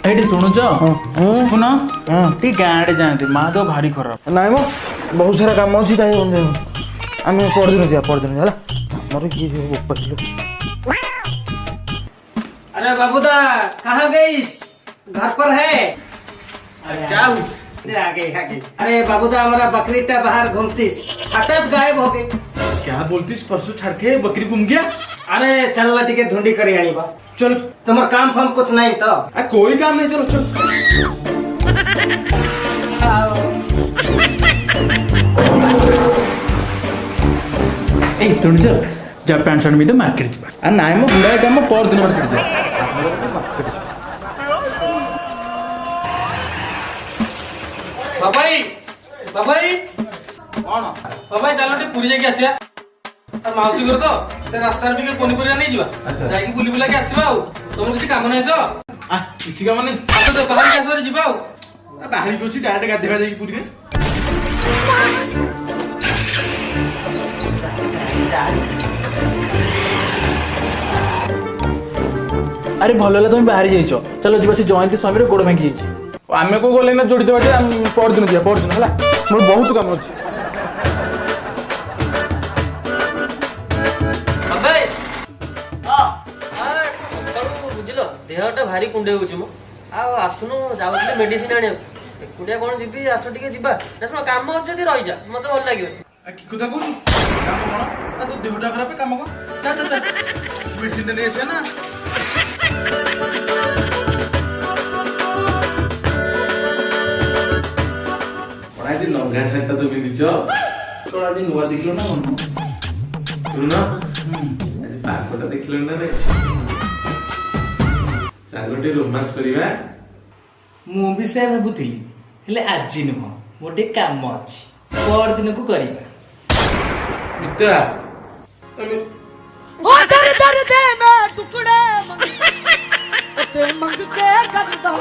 ଏଇଠି ଶୁଣୁଛ ଶୁଣ ଟିକେ ଗାଁ ଆଡ଼େ ଯାଆନ୍ତି ମା ତ ଭାରି ଖରାପ। ନାଇଁ ମ ବହୁତ ସାରା କାମ ଅଛି ତାই ଆମେ ପରଦିନ ଯିବା ହେଲା ମୋର କିଏ ଉପାସିଲ। अरे बाबूदा कहाँ गई? घर पर है? क्या हुआ? आगे आगे। अरे बाबूदा हमारा बकरी टा बाहर घूमती हठात गायब हो गई। क्या बोलतीस? परसों छड़ के बकरी घूम गया। अरे चल टिके ढूंढी करी आनी बा। चलो तुम्हारा काम फाम कुछ नहीं तो? कोई काम नहीं, चलो चलो। ए सुन जा पैंट शर्ट में मार्केट जा। नाଇଁ ମ ଗୁଡ଼ାଏ କାମ ପରଦିନ ମାର୍କେଟ ଯିବା। बाबाई बाबाई कौन बाबाई चलो टे पुरी जाके आसिया और माउसी घर तो ते रास्ता टिके पनीपरिया नहीं जीवा जाके बुली बुला के आसीबा आ तुम किसी काम नहीं तो किसी काम नहीं आतो तो बाहर के आसरे जीवा आ बाहर की अच्छी डायरेक्ट गाधेवा जाई पुरी रे। अरे भल है तुम बाहरी जाइछ चलो जी जयंती स्वामी गोड़ भांगी जाइए आम को गले ना जोड़ी देवा परदिन जा परदिन है मोर बहुत काम अच्छे। बुझल देहटा भारी कुंडे हो आसुनु जाऊँ मेडिसिन आने एकुटिया कौन जी आस टे जा शुण कम अच्छे रही जा मत भल लगे कि कथा कहू काम कौन तो देहटा खराब काम कौन मेडिसिन नहीं आसे ना। लंगा शार्ट तो पिंधिच आज नुआ देख ना मन शुण पागटा देख ना रे चल गोटे रोमांस करवा। मु भी से भाबुଥିଲି हेले आज नुह मोटे काम अछि पर दिन को करबा मित्रा ओ दर दर दे मैं टुकड़े मंग के कर दो